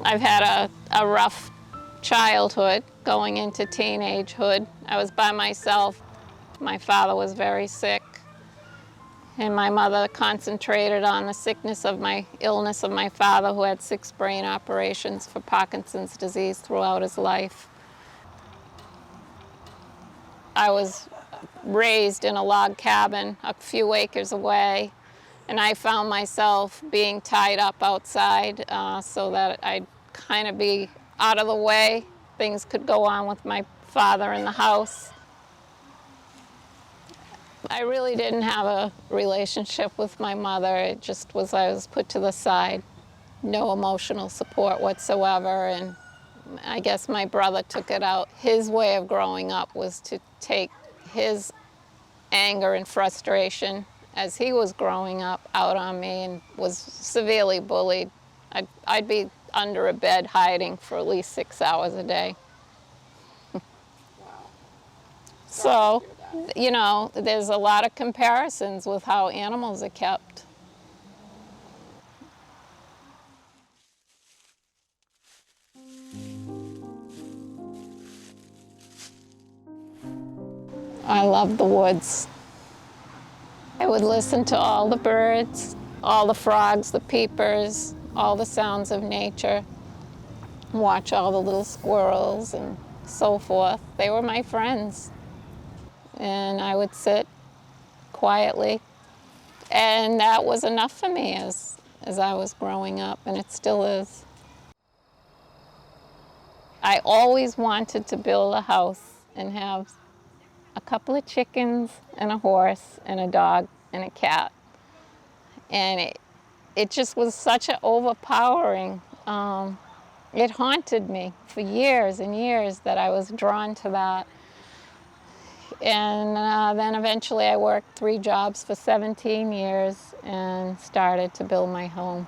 I've had a rough childhood going into teenagehood. I was by myself. My father was very sick, and my mother concentrated on the sickness of illness of my father, who had 6 brain operations for Parkinson's disease throughout his life. I was raised in a log cabin a few acres away, and I found myself being tied up outside so that I'd kind of be out of the way. Things could go on with my father in the house. I really didn't have a relationship with my mother. It just was, I was put to the side. No emotional support whatsoever, and I guess my brother took it out. His way of growing up was to take his anger and frustration as he was growing up out on me, and was severely bullied. I'd be under a bed hiding for at least 6 hours a day. Wow. So, you know, there's a lot of comparisons with how animals are kept. I love the woods. I would listen to all the birds, all the frogs, the peepers, all the sounds of nature, watch all the little squirrels and so forth. They were my friends. And I would sit quietly, and that was enough for me as I was growing up, and it still is. I always wanted to build a house and have a couple of chickens and a horse and a dog and a cat. And it just was such an overpowering, it haunted me for years and years that I was drawn to that. And then eventually I worked 3 jobs for 17 years and started to build my home.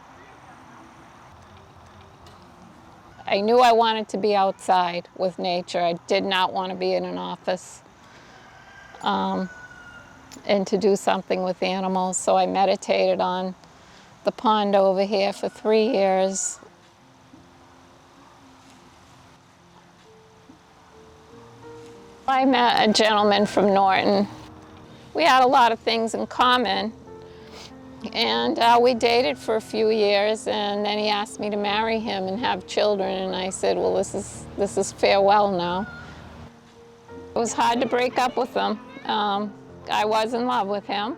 I knew I wanted to be outside with nature. I did not want to be in an office and to do something with animals. So I meditated on the pond over here for 3 years. I met a gentleman from Norton. We had a lot of things in common, and we dated for a few years, and then he asked me to marry him and have children, and I said, well, this is farewell now. It was hard to break up with him. I was in love with him.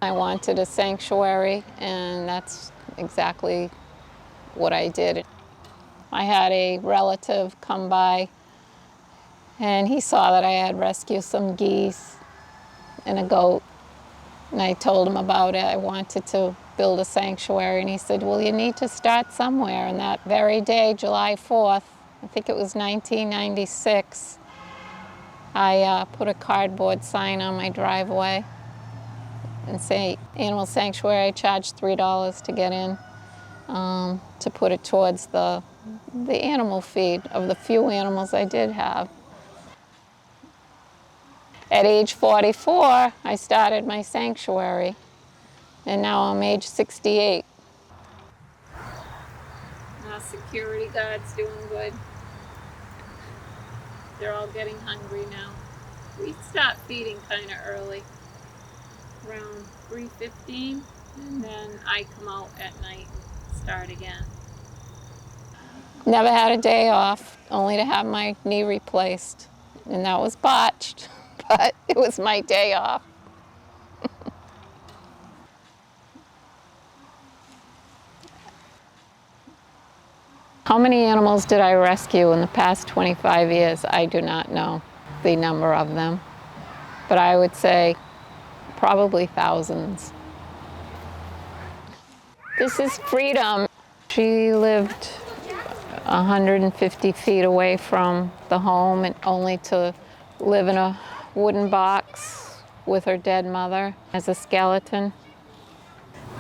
I wanted a sanctuary, and that's exactly what I did. I had a relative come by, and he saw that I had rescued some geese and a goat, and I told him about it. I wanted to build a sanctuary, and he said, well, you need to start somewhere. And that very day, July 4th, I think it was 1996, I put a cardboard sign on my driveway and say, Animal Sanctuary, I charge $3 to get in, to put it towards the animal feed of the few animals I did have. At age 44, I started my sanctuary, and now I'm age 68. Our security guard's doing good. They're all getting hungry now. We start feeding kind of early, around 3:15, and then I come out at night and start again. Never had a day off, only to have my knee replaced, and that was botched, but it was my day off. How many animals did I rescue in the past 25 years? I do not know the number of them, but I would say probably thousands. This is Freedom. She lived 150 feet away from the home, and only to live in a wooden box with her dead mother as a skeleton.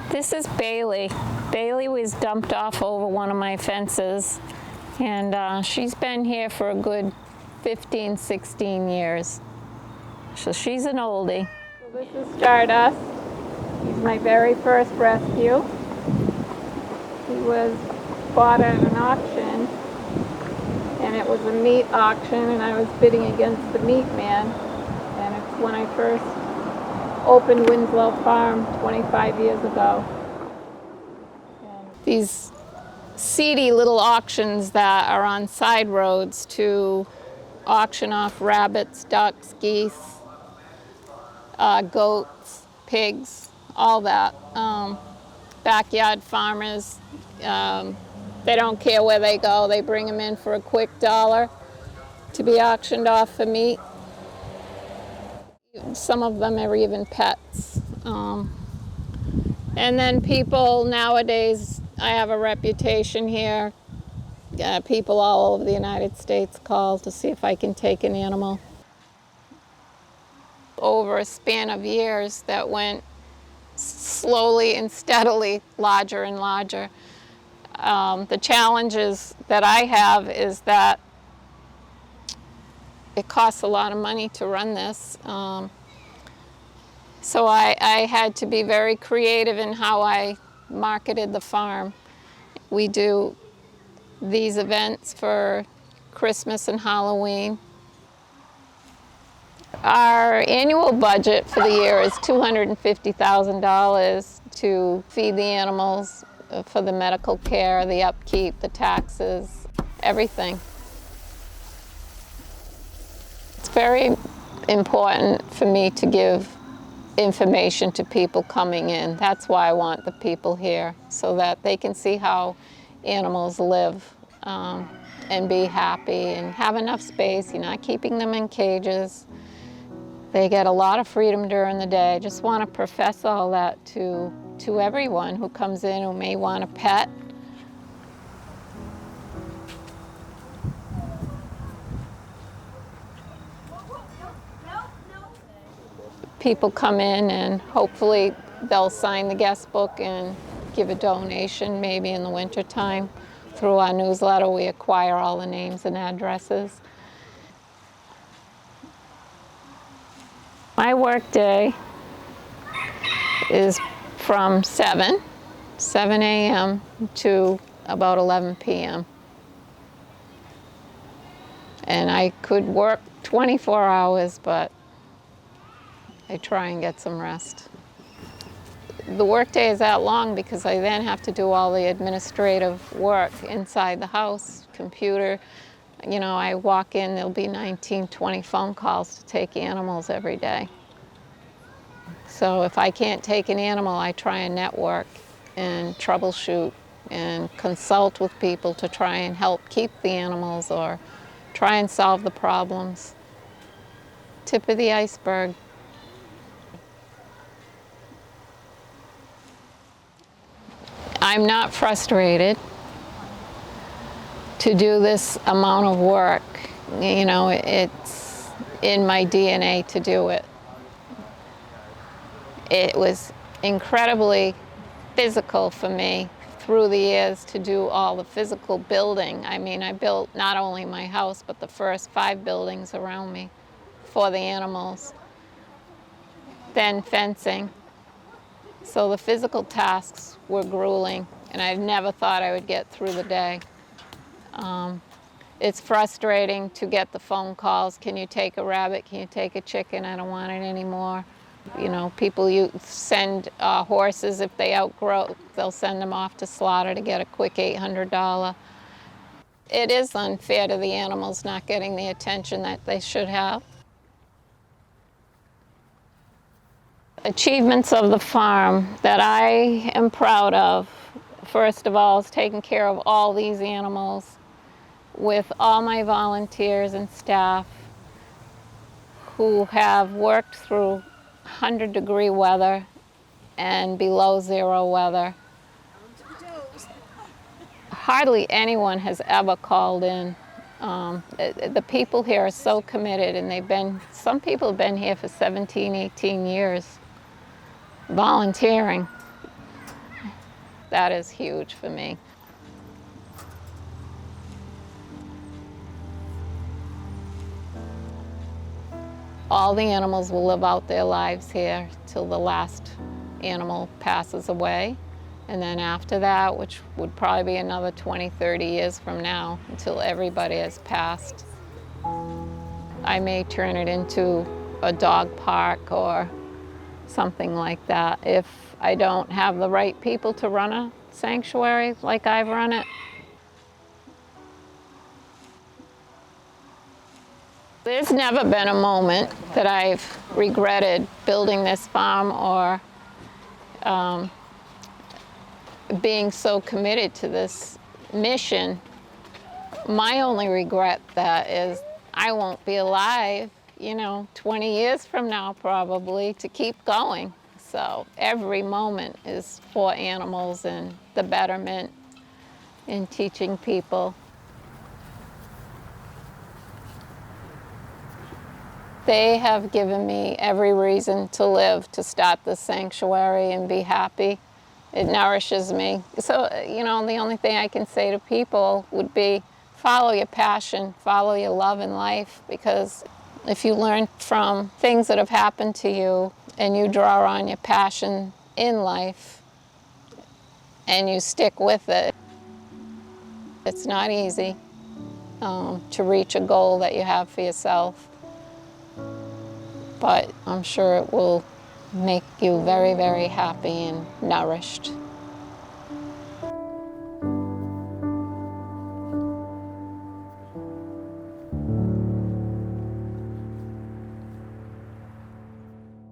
This is Bailey. Bailey was dumped off over one of my fences, and she's been here for a good 15, 16 years. So she's an oldie. So this is Startaz. He's my very first rescue. He was bought at an auction, and it was a meat auction, and I was bidding against the meat man. And it's when I first opened Winslow Farm 25 years ago. And these seedy little auctions that are on side roads to auction off rabbits, ducks, geese, goats, pigs, all that. Backyard farmers, they don't care where they go. They bring them in for a quick dollar to be auctioned off for meat. Some of them are even pets. And then people nowadays, I have a reputation here. People all over the United States call to see if I can take an animal. Over a span of years that went slowly and steadily larger and larger. The challenges that I have is that it costs a lot of money to run this. So I had to be very creative in how I marketed the farm. We do these events for Christmas and Halloween. Our annual budget for the year is $250,000 to feed the animals, for the medical care, the upkeep, the taxes, everything. It's very important for me to give information to people coming in. That's why I want the people here, so that they can see how animals live and be happy and have enough space. You're not keeping them in cages. They get a lot of freedom during the day. I just want to profess all that to everyone who comes in who may want a pet. People come in and hopefully they'll sign the guest book and give a donation maybe in the wintertime. Through our newsletter, we acquire all the names and addresses. My work day is from 7 a.m. to about 11 p.m. And I could work 24 hours, but I try and get some rest. The workday is that long because I then have to do all the administrative work inside the house, computer. You know, I walk in, there'll be 19, 20 phone calls to take animals every day. So if I can't take an animal, I try and network and troubleshoot and consult with people to try and help keep the animals or try and solve the problems. Tip of the iceberg. I'm not frustrated to do this amount of work. You know, it's in my DNA to do it. It was incredibly physical for me through the years to do all the physical building. I mean, I built not only my house, but the first 5 buildings around me for the animals, then fencing. So the physical tasks were grueling, and I never thought I would get through the day. It's frustrating to get the phone calls, can you take a rabbit, can you take a chicken, I don't want it anymore. You know, people send horses if they outgrow, they'll send them off to slaughter to get a quick $800. It is unfair to the animals not getting the attention that they should have. Achievements of the farm that I am proud of, first of all, is taking care of all these animals with all my volunteers and staff who have worked through 100-degree weather and below zero weather. Hardly anyone has ever called in. The people here are so committed, and some people have been here for 17, 18 years volunteering. That is huge for me. All the animals will live out their lives here till the last animal passes away. And then after that, which would probably be another 20, 30 years from now, until everybody has passed, I may turn it into a dog park or something like that if I don't have the right people to run a sanctuary like I've run it. There's never been a moment that I've regretted building this farm or being so committed to this mission. My only regret that is I won't be alive, 20 years from now probably, to keep going. So every moment is for animals and the betterment in teaching people. They have given me every reason to live, to start this sanctuary and be happy. It nourishes me. So, the only thing I can say to people would be follow your passion, follow your love in life, because if you learn from things that have happened to you and you draw on your passion in life and you stick with it, it's not easy to reach a goal that you have for yourself. But I'm sure it will make you very, very happy and nourished.